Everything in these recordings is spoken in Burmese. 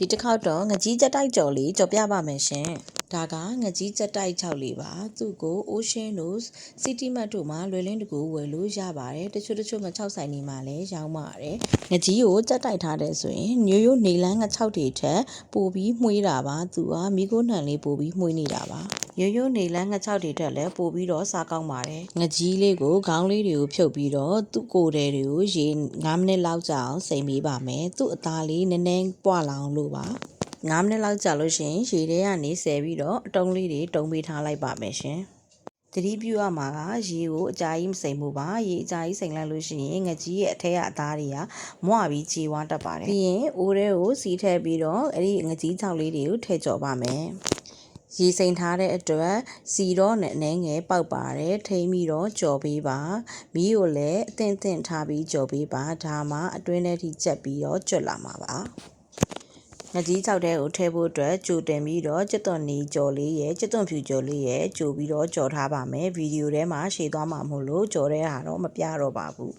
ဒီတစ်ခေါက်တော့ငကြီးကြက်တိုက်ကြော်လေးကြော်ပြပါမယ်ရှင်ဒါကငကြီးကြက်တိုက်6လေးပါသူ့ကို Ocean တို့ City Mart တို့မှာလွယ်လင်းတကူဝယ်လို့ရပါတယ်တချို့င6ဆိုင်နေမှာလည်းရောင်းပါတယ်ငကြီးကိုကြက်တိုက်ထားတဲ့ဆိုရင်ရိုးနေလန်းင6တွေထက်ပိုပြီးမှွေးတာပါသူကမိခိုးနှံလေးပိုပြီးမှွေးနေတာပါရိုးနေလန်းင6တွေထက်လည်းပိုပြီးတော့စားကောင်းပါတယ်ငကြီးလေးကိုခေါင်းလေးတွေကိုဖြုတ်ပြီးတော့သူ့ကိုယ်တွေကိုရေ9မိနစ်လောက်ကြာအောင်စိမ်ပေးပါမယ်သူ့အသားလေးနည်းနည်းပွားလောင်လို့ပါ9မိနစ်လောက်ကြာလို့ရှိရင်ရေထဲကနေဆယ်ပြီးတော့အတုံးလေးတွေတုံးပေးထားလိုက်ပါမယ်ရှင်သတိပြုရမှာကရေကိုအကြာကြီးမစိမ်ဘူးပါရေအကြာကြီးစိမ်လိုက်လို့ရှိရင်ငကြီးရဲ့အထက်ကအသားတွေကမွပြီးကြေဝါတတ်ပါတယ်ပြီးရင်အိုးထဲကိုစီထည့်ပြီးတော့အဲ့ဒီငကြီးချောက်လေးတွေကိုထည့်ကြော်ပါမယ်ရေစိမ်ထားတဲ့အတွက်စီတော့နဲ့အနှဲငယ်ပေါက်ပါတယ်ထိမ့်ပြီးတော့ကြော်ပေးပါမီးကိုလည်းအသင့်ထားပြီးကြော်ပေးပါဒါမှအတွင်းထဲထိကျက်ပြီးတော့ကျွတ်လာမှာပါငကြီး6ထဲကိုထည့်ဖို့အတွက်ကြိုတင်ပြီးတော့ကြက်သွန်နီကြော်လေးရဲ့ကြက်သွန်ဖြူကြော်လေးရဲ့ကြိုပြီးတော့ကြော်ထားပါမယ်ဗီဒီယိုထဲမှာရှေ့သွားမှာမို့လို့ကြော်တဲ့ဟာတော့မပြတော့ပါဘူး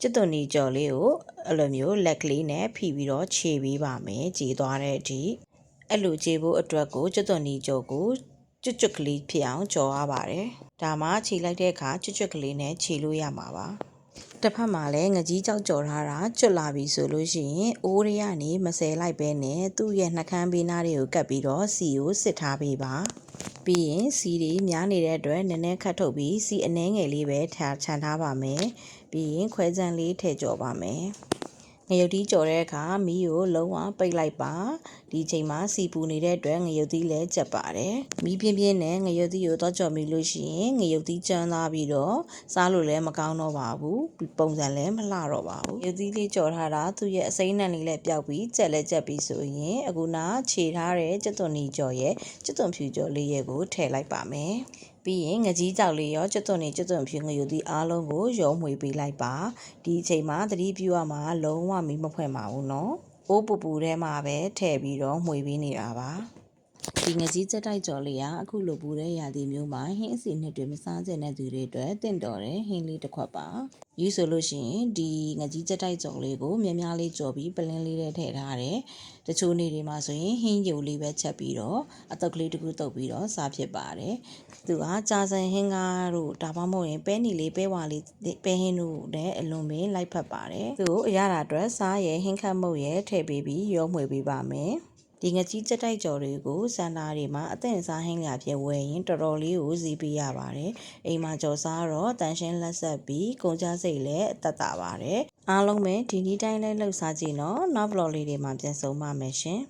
ကြက်သွန်နီကြော်လေးကိုအဲ့လိုမျိုးလက်ကလေးနဲ့ဖိပြီးတော့ခြေပေးပါမယ်ခြေသွားတဲ့အထိအဲ့လိုခြေဖို့အတွက်ကိုကြက်သွန်နီကြော်ကိုကျွတ်ကလေးဖြစ်အောင်ကြော်ရပါတယ်ဒါမှခြေလိုက်တဲ့အခါကျွတ်ကလေးနဲ့ခြေလို့ရမှာပါတစ်ဖက်မှာလည်းငကြီးကြောက်ကြော်ထားတာကျွတ်လာပြီဆိုလို့ရှိရင်အိုးရကနေမဆယ်လိုက်ပဲနဲ့သူ့ရဲ့နှကန်းဘေးနားတွေကိုကပ်ပြီးတော့စီကိုစစ်ထားပေးပါပြီးရင်စီတွေများနေတဲ့အတွက်နည်းနည်းခတ်ထုတ်ပြီးစီအနှဲငယ်လေးပဲခြံထားပါမယ်ပြီးရင်ခွဲစမ်းလေးထည့်ကြော်ပါမယ်ငရုတ်သီးကြော်တဲ့အခါမီးကိုလုံးဝပိတ်လိုက်ပါဒီချိန်မှာစီပူနေတဲ့အတွက်ငရုတ်သီးလည်းကျက်ပါတယ်မီးပြင်းနဲ့ငရုတ်သီးကိုတော့ကြော်မိလို့ရှိရင်ငရုတ်သီးကျန်းလာပြီးတော့စားလို့လည်းမကောင်းတော့ပါဘူးပုံစံလည်းမလှတော့ပါဘူးငရုတ်သီးလေးကြော်ထားတာသူ့ရဲ့အစိမ်းနှံလေးလည်းပျောက်ပြီးကျက်လည်းကျက်ပြီးဆိုရင်အခုနာခြေထားတဲ့ကြက်သွန်နီကြော်ရဲ့ကြက်သွန်ဖြူကြော်လေးရဲ့ကိုထည့်လိုက်ပါမယ်ပြီးရင်ငကြီးကြောက်လေးရောကြက်သွန်ဖြူငရုတ်သီးအားလုံးကိုရောမှွေပေးလိုက်ပါဒီအချိန်မှာသတိပြုရမှာလုံးဝမီးမဖွင့်ပါဘူးနော်အိုးပူထဲမှာပဲထည့်ပြီးတော့မှွေပေးနေတာပါဒီငကြီးကြက်တိုက်ကြော်လေးကအခုလိုပူတဲ့ရာသီမျိုးမှာဟင်းအစီနှစ်တွေမစားချင်တဲ့သူတွေအတွက်တင့်တော်တဲ့ဟင်းလေးတစ်ခွက်ပါယူဆိုလို့ရှိရင်ဒီငကြီးကြက်တိုက်ကြော်လေးကိုများများလေးကြော်ပြီးပလင်းလေးထဲထည့်ထားတယ်တချို့နေ့တွေမှာဆိုရင်ဟင်းယိုလေးပဲချက်ပြီးတော့အတုပ်ကလေးတစ်ခုတုပ်ပြီးတော့စားဖြစ်ပါတယ်သူကကြာစံဟင်းကားတို့ဒါမှမဟုတ်ရင်ပဲနီလေးပဲဝါလေးပဲဟင်းတို့နဲ့အလွန်ပင်လိုက်ဖက်ပါတယ်သူ့ကိုအရတာအတွက်စားရဲဟင်းခတ်မုတ်ရဲထည့်ပေးပြီးရောမှွေပေးပါမယ်ဒီငကြီးကြက်တိုက်ကြော်တွေကိုစန္ဒာတွေမှာအသင့်စားဟင်းလျာဖြစ်ဝယ်ရင်တော်တော်လေးကိုစီးပေးရပါတယ်အိမ်မှာကြော်စားတော့တန်ရှင်းလက်ဆက်ပြီးကုန်ကြစိတ်လည်းအသက်သာပါတယ်အားလုံးပဲဒီနေ့တိုင်းလဲလှုပ်ရှားကြည့်နော်နောက် vlog လေးတွေမှာပြန်ဆုံပါမယ်ရှင်